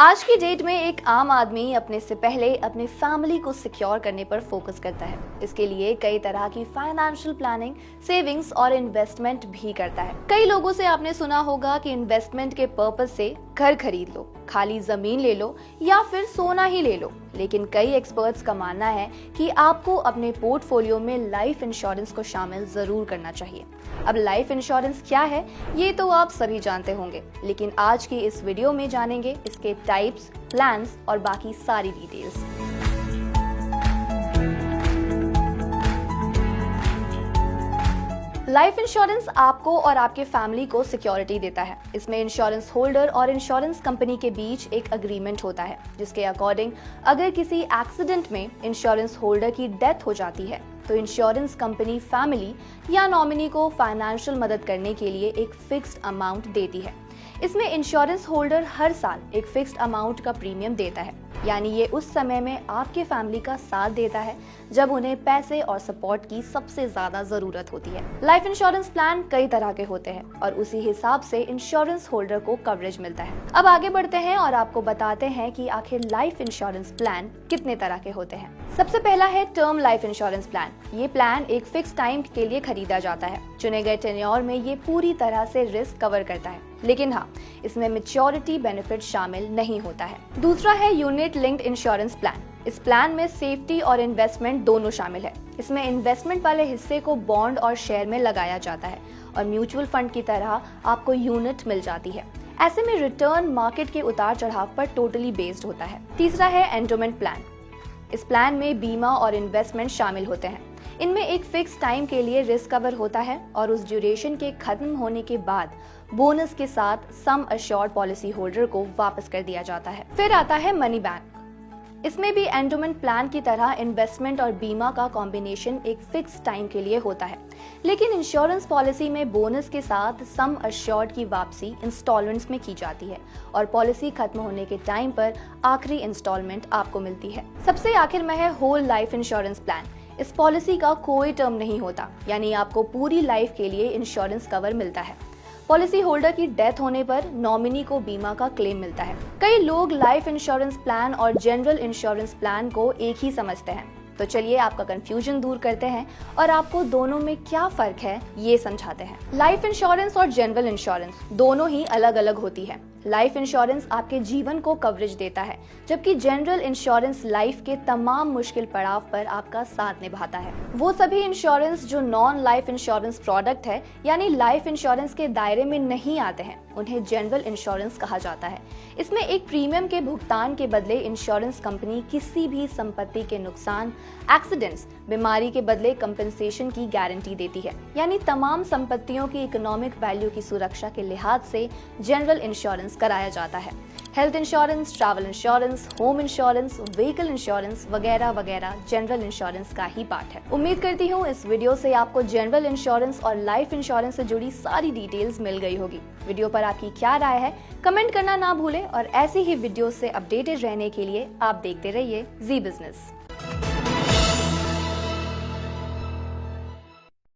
आज की डेट में एक आम आदमी अपने से पहले अपनी फैमिली को सिक्योर करने पर फोकस करता है। इसके लिए कई तरह की फाइनेंशियल प्लानिंग, सेविंग्स और इन्वेस्टमेंट भी करता है। कई लोगों से आपने सुना होगा कि इन्वेस्टमेंट के पर्पज से घर खरीद लो, खाली जमीन ले लो या फिर सोना ही ले लो। लेकिन कई एक्सपर्ट्स का मानना है कि आपको अपने पोर्टफोलियो में लाइफ इंश्योरेंस को शामिल जरूर करना चाहिए। अब लाइफ इंश्योरेंस क्या है ये तो आप सभी जानते होंगे, लेकिन आज की इस वीडियो में जानेंगे इसके टाइप्स, प्लान्स और बाकी सारी डिटेल्स। लाइफ इंश्योरेंस आपको और आपके फैमिली को सिक्योरिटी देता है। इसमें इंश्योरेंस होल्डर और इंश्योरेंस कंपनी के बीच एक अग्रीमेंट होता है, जिसके अकॉर्डिंग अगर किसी एक्सीडेंट में इंश्योरेंस होल्डर की डेथ हो जाती है तो इंश्योरेंस कंपनी फैमिली या नॉमिनी को फाइनेंशियल मदद करने के लिए एक फिक्स्ड अमाउंट देती है। इसमें इंश्योरेंस होल्डर हर साल एक फिक्स्ड अमाउंट का प्रीमियम देता है, यानी ये उस समय में आपके फैमिली का साथ देता है जब उन्हें पैसे और सपोर्ट की सबसे ज्यादा जरूरत होती है। लाइफ इंश्योरेंस प्लान कई तरह के होते हैं और उसी हिसाब से इंश्योरेंस होल्डर को कवरेज मिलता है। अब आगे बढ़ते हैं और आपको बताते हैं कि आखिर लाइफ इंश्योरेंस प्लान कितने तरह के होते हैं। सबसे पहला है टर्म लाइफ इंश्योरेंस प्लान। ये प्लान एक फिक्स टाइम के लिए खरीदा जाता है। चुने गए टेन्योर में ये पूरी तरह से रिस्क कवर करता है, लेकिन हाँ, इसमें मैच्योरिटी बेनिफिट शामिल नहीं होता है। दूसरा है यूनिट लिंक्ड इंश्योरेंस प्लान। इस प्लान में सेफ्टी और इन्वेस्टमेंट दोनों शामिल है। इसमें इन्वेस्टमेंट वाले हिस्से को बॉन्ड और शेयर में लगाया जाता है और म्यूचुअल फंड की तरह आपको यूनिट मिल जाती है। ऐसे में रिटर्न मार्केट के उतार चढ़ाव पर टोटली बेस्ड होता है। तीसरा है एंडोमेंट प्लान। इस प्लान में बीमा और इन्वेस्टमेंट शामिल होते हैं। इनमें एक फिक्स टाइम के लिए रिस्क कवर होता है और उस ड्यूरेशन के खत्म होने के बाद बोनस के साथ सम अश्योर्ड पॉलिसी होल्डर को वापस कर दिया जाता है। फिर आता है मनी बैंक। इसमें भी एंडोमेंट प्लान की तरह इन्वेस्टमेंट और बीमा का कॉम्बिनेशन एक फिक्स टाइम के लिए होता है, लेकिन इंश्योरेंस पॉलिसी में बोनस के साथ सम अश्योर्ड की वापसी इंस्टॉलमेंट्स में की जाती है और पॉलिसी खत्म होने के टाइम पर आखिरी इंस्टॉलमेंट आपको मिलती है। सबसे आखिर में है होल लाइफ इंश्योरेंस प्लान। इस पॉलिसी का कोई टर्म नहीं होता, यानी आपको पूरी लाइफ के लिए इंश्योरेंस कवर मिलता है। पॉलिसी होल्डर की डेथ होने पर नॉमिनी को बीमा का क्लेम मिलता है। कई लोग लाइफ इंश्योरेंस प्लान और जनरल इंश्योरेंस प्लान को एक ही समझते हैं, तो चलिए आपका कंफ्यूजन दूर करते हैं और आपको दोनों में क्या फर्क है ये समझाते हैं। लाइफ इंश्योरेंस और जनरल इंश्योरेंस दोनों ही अलग अलग होती है। लाइफ इंश्योरेंस आपके जीवन को कवरेज देता है, जबकि जनरल इंश्योरेंस लाइफ के तमाम मुश्किल पड़ाव पर आपका साथ निभाता है। वो सभी इंश्योरेंस जो नॉन लाइफ इंश्योरेंस प्रोडक्ट है, यानी लाइफ इंश्योरेंस के दायरे में नहीं आते हैं, उन्हें जनरल इंश्योरेंस कहा जाता है। इसमें एक प्रीमियम के भुगतान के बदले इंश्योरेंस कंपनी किसी भी संपत्ति के नुकसान, एक्सीडेंट्स, बीमारी के बदले कंपेंसेशन की गारंटी देती है। यानी तमाम संपत्तियों की इकोनॉमिक वैल्यू की सुरक्षा के लिहाज से जनरल इंश्योरेंस कराया जाता है। Health insurance, travel insurance, home insurance, vehicle insurance वगैरह वगैरह जनरल इंश्योरेंस का ही पार्ट है। उम्मीद करती हूँ इस वीडियो से आपको जनरल इंश्योरेंस और लाइफ इंश्योरेंस से जुड़ी सारी डिटेल्स मिल गई होगी। वीडियो पर आपकी क्या राय है कमेंट करना ना भूलें और ऐसी ही वीडियो से अपडेटेड रहने के लिए आप देखते रहिए जी बिजनेस।